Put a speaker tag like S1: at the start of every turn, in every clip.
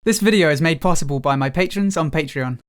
S1: This video is made possible by my patrons on Patreon.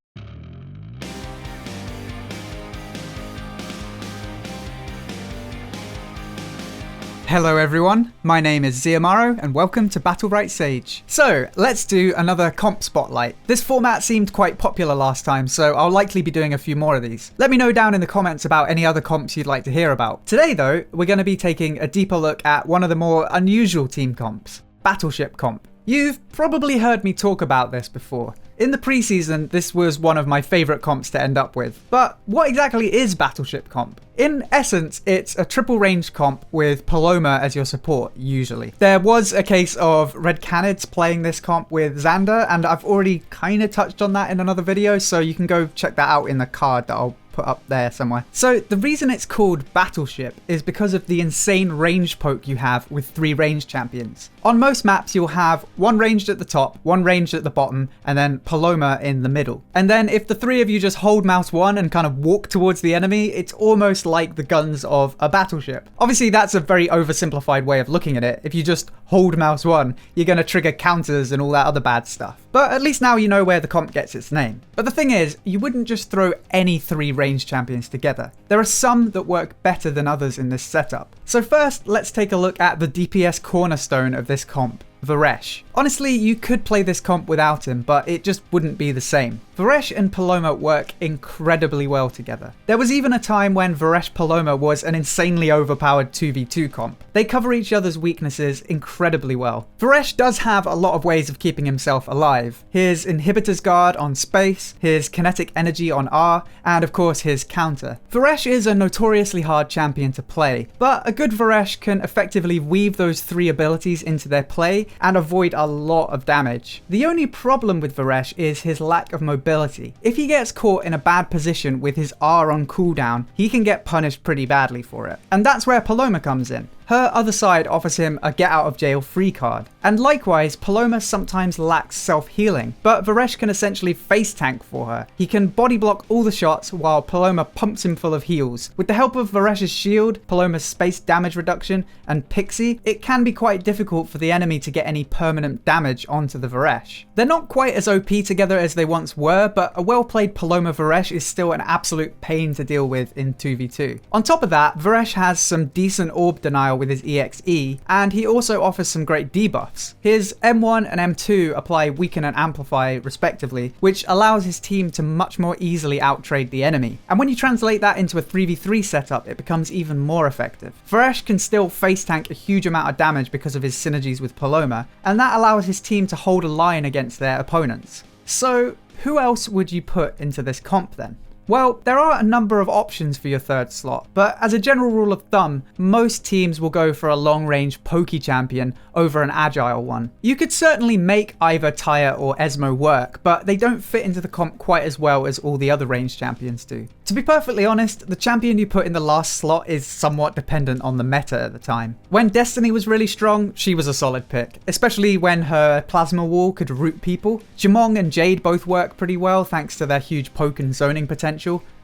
S1: Hello everyone, my name is Ziamaro and welcome to Battlerite Sage. So, let's do another comp spotlight. This format seemed quite popular last time, so I'll likely be doing a few more of these. Let me know down in the comments about any other comps you'd like to hear about. Today though, we're going to be taking a deeper look at one of the more unusual team comps, Battleship comp. You've probably heard me talk about this before. In the preseason, this was one of my favourite comps to end up with. But what exactly is Battleship comp? In essence, it's a triple range comp with Paloma as your support, usually. There was a case of Red Canids playing this comp with Xander, and I've already kind of touched on that in another video, so you can go check that out in the card that I'll put up there somewhere. So the reason it's called Battleship is because of the insane range poke you have with 3 range champions. On most maps you'll have one ranged at the top, one ranged at the bottom, and then Paloma in the middle. And then if the 3 of you just hold mouse 1 and kind of walk towards the enemy, it's almost like the guns of a battleship. Obviously that's a very oversimplified way of looking at it. If you just hold mouse 1, you're going to trigger counters and all that other bad stuff. But at least now you know where the comp gets its name. But the thing is, you wouldn't just throw any 3 range champions together. There are some that work better than others in this setup. So first, let's take a look at the DPS cornerstone of this comp, VARESH. Honestly, you could play this comp without him, but it just wouldn't be the same. VARESH and Paloma work incredibly well together. There was even a time when VARESH Paloma was an insanely overpowered 2v2 comp. They cover each other's weaknesses incredibly well. VARESH does have a lot of ways of keeping himself alive. His Inhibitor's Guard on space, his Kinetic Energy on R, and of course his counter. VARESH is a notoriously hard champion to play, but a good VARESH can effectively weave those 3 abilities into their play and avoid a lot of damage. The only problem with VARESH is his lack of mobility. If he gets caught in a bad position with his R on cooldown, he can get punished pretty badly for it. And that's where Paloma comes in. Her other side offers him a get out of jail free card. And likewise, Paloma sometimes lacks self-healing, but VARESH can essentially face tank for her. He can body block all the shots while Paloma pumps him full of heals. With the help of VARESH's shield, Paloma's space damage reduction, and Pixie, it can be quite difficult for the enemy to get any permanent damage onto the VARESH. They're not quite as OP together as they once were, but a well-played Paloma VARESH is still an absolute pain to deal with in 2v2. On top of that, VARESH has some decent orb denial with his EXE, and he also offers some great debuffs. His M1 and M2 apply weaken and amplify respectively, which allows his team to much more easily outtrade the enemy. And when you translate that into a 3v3 setup, it becomes even more effective. VARESH can still face tank a huge amount of damage because of his synergies with Paloma, and that allows his team to hold a line against their opponents. So who else would you put into this comp then? Well, there are a number of options for your 3rd slot, but as a general rule of thumb, most teams will go for a long-range pokey champion over an agile one. You could certainly make either Tyre or Esmo work, but they don't fit into the comp quite as well as all the other range champions do. To be perfectly honest, the champion you put in the last slot is somewhat dependent on the meta at the time. When Destiny was really strong, she was a solid pick, especially when her plasma wall could root people. Jimong and Jade both work pretty well thanks to their huge poke and zoning potential.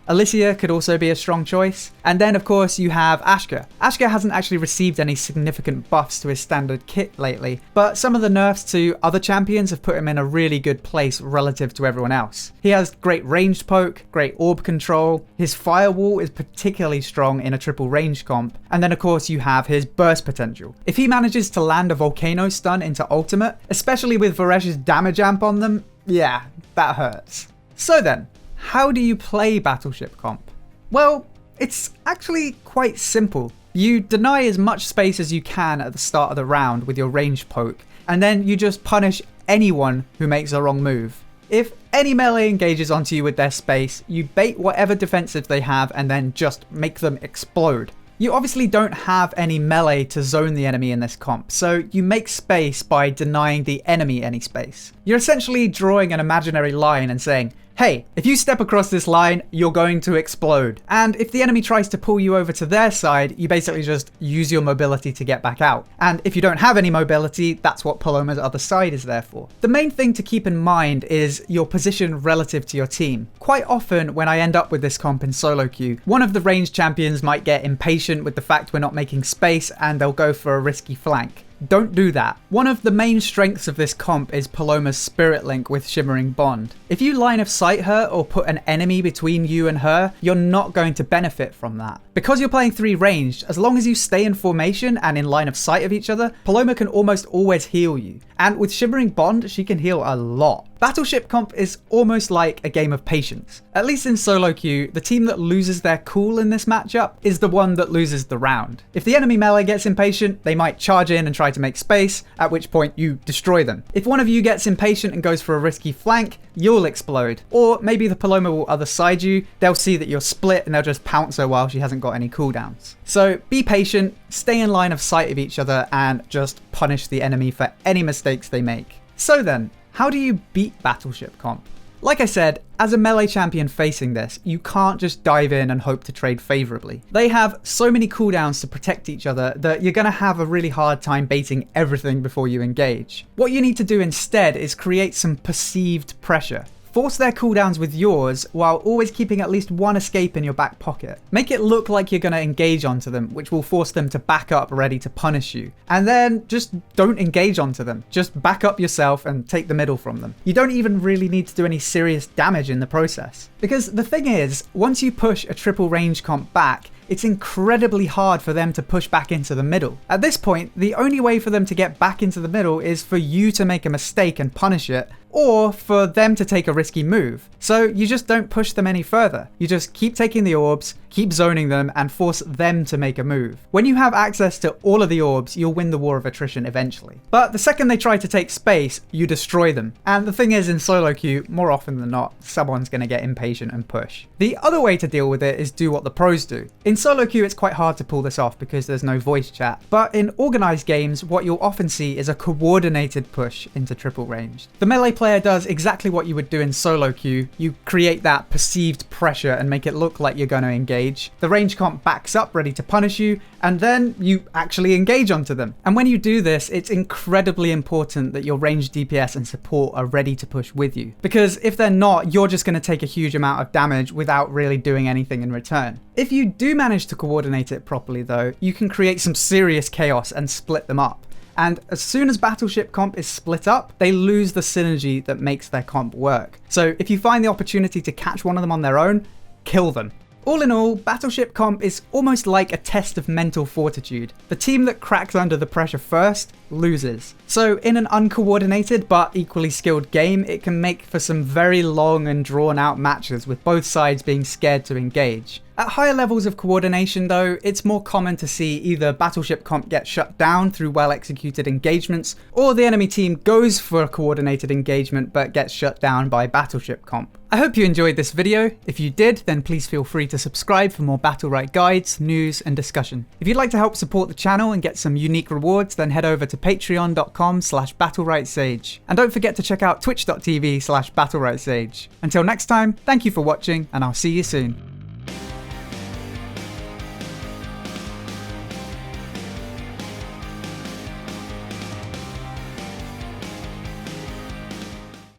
S1: Alicia could also be a strong choice. And then of course you have Ashka. Ashka hasn't actually received any significant buffs to his standard kit lately, but some of the nerfs to other champions have put him in a really good place relative to everyone else. He has great ranged poke, great orb control, his firewall is particularly strong in a triple range comp, and then of course you have his burst potential. If he manages to land a volcano stun into ultimate, especially with VARESH's damage amp on them, yeah, that hurts. So then, how do you play Battleship comp? Well, it's actually quite simple. You deny as much space as you can at the start of the round with your range poke, and then you just punish anyone who makes a wrong move. If any melee engages onto you with their space, you bait whatever defensive they have and then just make them explode. You obviously don't have any melee to zone the enemy in this comp, so you make space by denying the enemy any space. You're essentially drawing an imaginary line and saying, hey, if you step across this line, you're going to explode. And if the enemy tries to pull you over to their side, you basically just use your mobility to get back out. And if you don't have any mobility, that's what Paloma's other side is there for. The main thing to keep in mind is your position relative to your team. Quite often when I end up with this comp in solo queue, one of the ranged champions might get impatient with the fact we're not making space and they'll go for a risky flank. don't do that. One of the main strengths of this comp is Paloma's spirit link with Shimmering Bond. If you line of sight her or put an enemy between you and her, you're not going to benefit from that. Because you're playing 3 ranged, as long as you stay in formation and in line of sight of each other, Paloma can almost always heal you. And with Shimmering Bond, she can heal a lot. Battleship comp is almost like a game of patience. At least in solo queue, the team that loses their cool in this matchup is the one that loses the round. If the enemy melee gets impatient, they might charge in and try to make space, at which point you destroy them. If one of you gets impatient and goes for a risky flank, you'll explode. Or maybe the Paloma will other side you, they'll see that you're split and they'll just pounce her while she hasn't got any cooldowns. So be patient, stay in line of sight of each other, and just punish the enemy for any mistakes they make. So then, how do you beat Battleship comp? Like I said, as a melee champion facing this, you can't just dive in and hope to trade favorably. They have so many cooldowns to protect each other that you're going to have a really hard time baiting everything before you engage. What you need to do instead is create some perceived pressure. Force their cooldowns with yours while always keeping at least one escape in your back pocket. Make it look like you're going to engage onto them, which will force them to back up ready to punish you. And then just don't engage onto them. Just back up yourself and take the middle from them. You don't even really need to do any serious damage in the process. Because the thing is, once you push a triple range comp back, it's incredibly hard for them to push back into the middle. At this point, the only way for them to get back into the middle is for you to make a mistake and punish it, or for them to take a risky move. So you just don't push them any further. You just keep taking the orbs, keep zoning them, and force them to make a move. When you have access to all of the orbs, you'll win the war of attrition eventually. But the second they try to take space, you destroy them. And the thing is, in solo queue, more often than not, someone's going to get impatient and push. The other way to deal with it is do what the pros do. In solo queue, it's quite hard to pull this off because there's no voice chat. But in organized games, what you'll often see is a coordinated push into triple ranged. The melee player does exactly what you would do in solo queue. You create that perceived pressure and make it look like you're going to engage. The range comp backs up ready to punish you, and then you actually engage onto them. And when you do this, it's incredibly important that your range DPS and support are ready to push with you. Because if they're not, you're just going to take a huge amount of damage without really doing anything in return. If you do manage to coordinate it properly though, you can create some serious chaos and split them up. And as soon as Battleship comp is split up, they lose the synergy that makes their comp work. So if you find the opportunity to catch one of them on their own, kill them. All in all, Battleship comp is almost like a test of mental fortitude. The team that cracks under the pressure first loses. So in an uncoordinated but equally skilled game, it can make for some very long and drawn out matches with both sides being scared to engage. At higher levels of coordination though, it's more common to see either Battleship comp get shut down through well executed engagements, or the enemy team goes for a coordinated engagement but gets shut down by Battleship comp. I hope you enjoyed this video. If you did, then please feel free to subscribe for more Battlerite guides, news and discussion. If you'd like to help support the channel and get some unique rewards, then head over to patreon.com/BattleriteSage. And don't forget to check out twitch.tv/BattleriteSage. Until next time, thank you for watching and I'll see you soon.